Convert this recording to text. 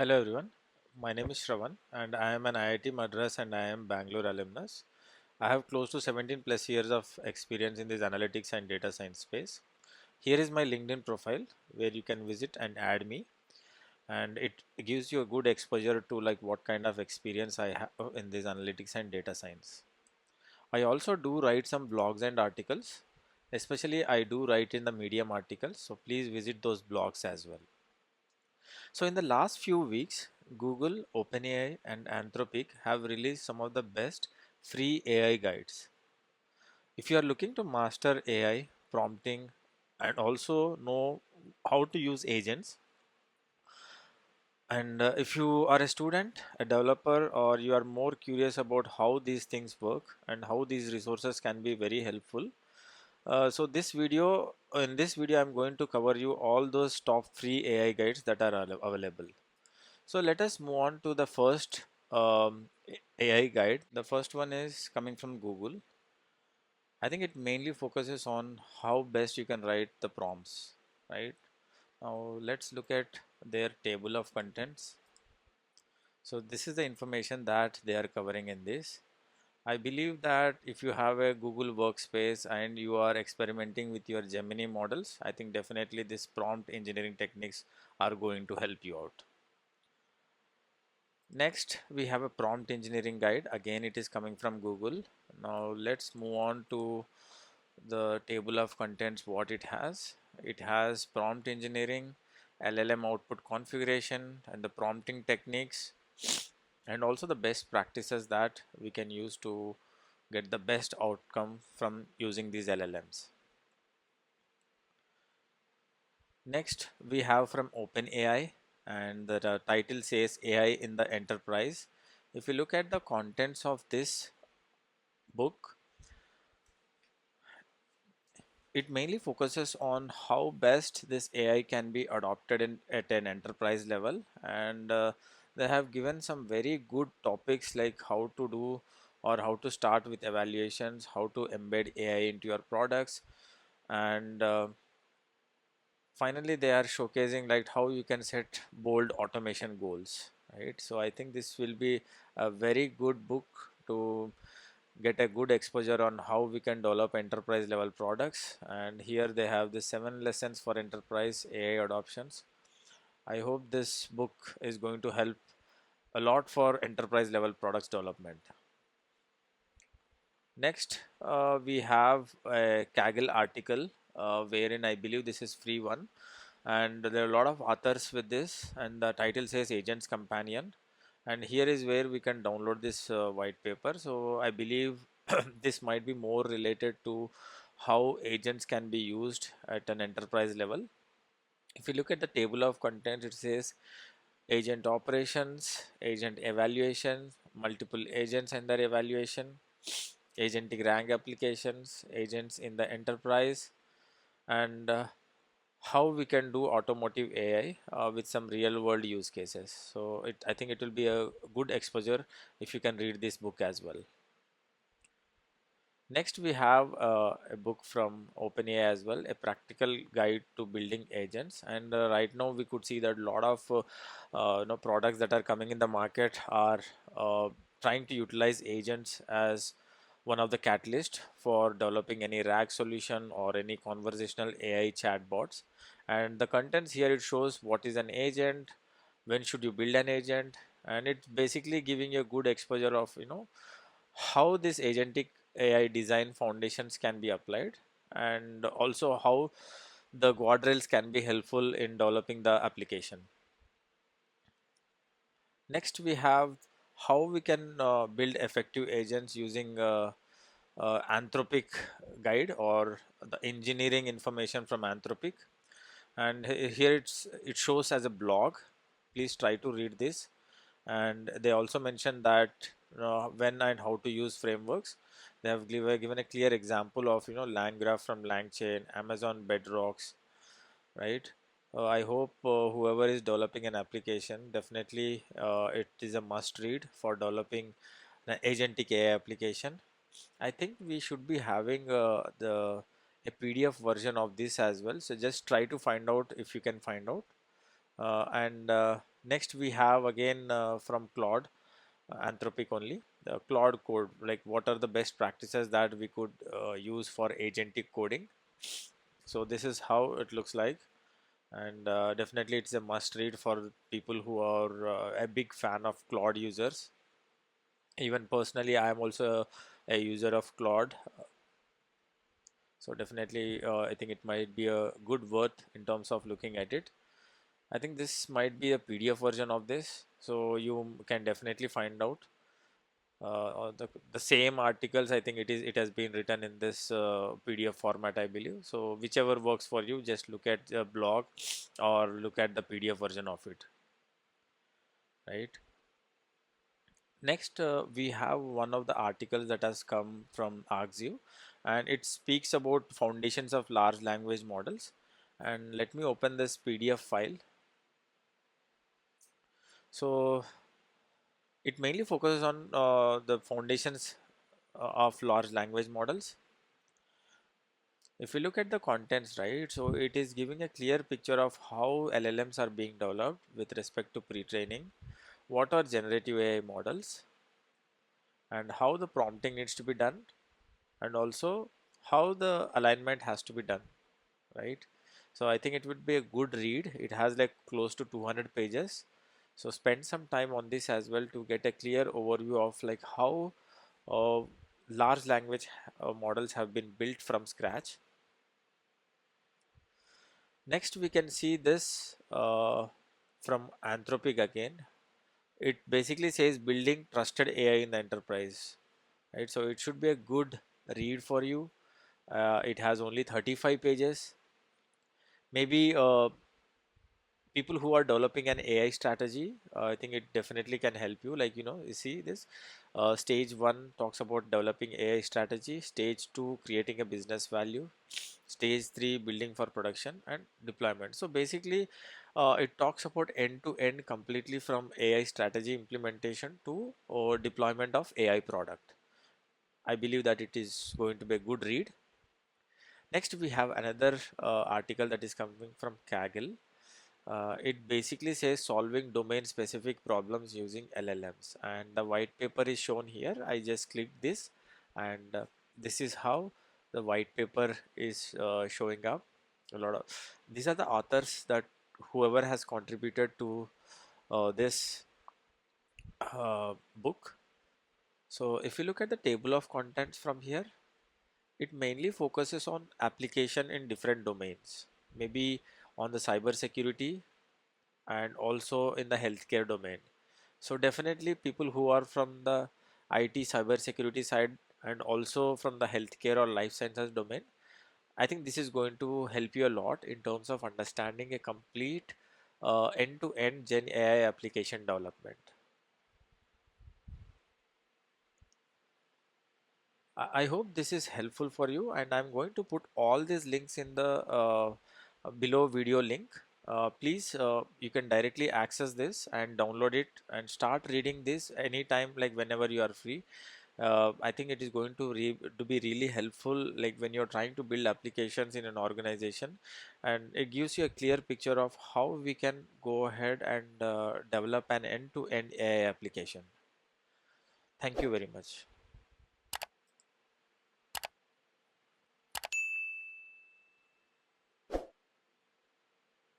Hello everyone, my name is Shravan and I am an IIT Madras and I am Bangalore alumnus. I have close to 17 plus years of experience in this analytics and data science space. Here is my LinkedIn profile where you can visit and add me, and it gives you a good exposure to like what kind of experience I have in this analytics and data science. I also do write some blogs and articles, especially I do write in the Medium articles, so please visit those blogs as well. So in the last few weeks, Google, OpenAI and Anthropic have released some of the best free AI guides. If you are looking to master AI prompting and also know how to use agents, and if you are a student, a developer, or you are more curious about how these things work and how these resources can be very helpful, so in this video, I'm going to cover you all those top free AI guides that are available. So let us move on to the first AI guide. The first one is coming from Google. I think it mainly focuses on how best you can write the prompts, right? Now let's look at their table of contents. So this is the information that they are covering in this. I believe that if you have a Google workspace and you are experimenting with your Gemini models, I think definitely this prompt engineering techniques are going to help you out. Next, we have a prompt engineering guide. Again, it is coming from Google. Now, let's move on to the table of contents, what it has. It has prompt engineering, LLM output configuration, and the prompting techniques, and also the best practices that we can use to get the best outcome from using these LLMs. Next, we have from OpenAI, and the title says AI in the enterprise. If you look at the contents of this book, it mainly focuses on how best this AI can be adopted at an enterprise level, and they have given some very good topics like how to do or how to start with evaluations, how to embed AI into your products, and finally they are showcasing like how you can set bold automation goals, right? So I think this will be a very good book to get a good exposure on how we can develop enterprise level products, and here they have the 7 lessons for enterprise AI adoptions. I hope this book is going to help a lot for enterprise level products development. Next, we have a Kaggle article, wherein I believe this is free one, and there are a lot of authors with this, and the title says Agents Companion, and here is where we can download this white paper. So I believe this might be more related to how agents can be used at an enterprise level. If you look at the table of contents, it says agent operations, agent evaluation, multiple agents and their evaluation, agentic rank applications, agents in the enterprise, and how we can do automotive AI with some real world use cases. So I think it will be a good exposure if you can read this book as well. Next, we have a book from OpenAI as well, a practical guide to building agents. And right now, we could see that a lot of products that are coming in the market are trying to utilize agents as one of the catalyst for developing any RAG solution or any conversational AI chatbots. And the contents here, it shows what is an agent, when should you build an agent, and it's basically giving you a good exposure of how this agentic AI design foundations can be applied, and also how the guardrails can be helpful in developing the application. Next, we have how we can build effective agents using Anthropic guide or the engineering information from Anthropic. And here it shows as a blog. Please try to read this. And they also mentioned that when and how to use frameworks. They have given a clear example of LangGraph from LangChain, Amazon Bedrocks, right? I hope whoever is developing an application, definitely it is a must read for developing an agentic AI application. I think we should be having a PDF version of this as well. So just try to find out if you can find out. And next we have again from Claude, Anthropic only, the Claude Code, like what are the best practices that we could use for agentic coding. So this is how it looks like, and definitely it's a must read for people who are a big fan of Claude users. Even personally, I am also a user of Claude, so definitely I think it might be a good worth in terms of looking at it. I think this might be a PDF version of this, so you can definitely find out or the same articles. I think it has been written in this PDF format, I believe. So whichever works for you, just look at the blog or look at the PDF version of it, right? Next, we have one of the articles that has come from Arxiv, and it speaks about foundations of large language models. And let me open this PDF file. So it mainly focuses on the foundations of large language models. If you look at the contents, right, so it is giving a clear picture of how LLMs are being developed with respect to pre-training, what are generative AI models, and how the prompting needs to be done, and also how the alignment has to be done, right? So I think it would be a good read. It has like close to 200 pages. So spend some time on this as well to get a clear overview of like how uh, large language models have been built from scratch. Next, we can see this from Anthropic again. It basically says building trusted AI in the enterprise, right? So it should be a good read for you. It has only 35 pages. Maybe people who are developing an AI strategy, I think it definitely can help you. Like, you see this stage one talks about developing AI strategy, stage two, creating a business value, stage three, building for production and deployment. So basically, it talks about end to end completely from AI strategy implementation to deployment of AI product. I believe that it is going to be a good read. Next, we have another article that is coming from Kaggle. It basically says solving domain specific problems using LLMs, and the white paper is shown here. I just clicked this, and this is how the white paper is showing up. A lot of these are the authors that whoever has contributed to this book. So if you look at the table of contents from here, it mainly focuses on application in different domains, maybe on the cyber security and also in the healthcare domain. So definitely people who are from the IT cyber security side and also from the healthcare or life sciences domain, I think this is going to help you a lot in terms of understanding a complete end-to-end Gen AI application development. I hope this is helpful for you, and I'm going to put all these links in the below video link. Please, you can directly access this and download it and start reading this anytime, like whenever you are free. I think it is going to be really helpful, like when you're trying to build applications in an organization, and it gives you a clear picture of how we can go ahead and develop an end-to-end AI application. Thank you very much.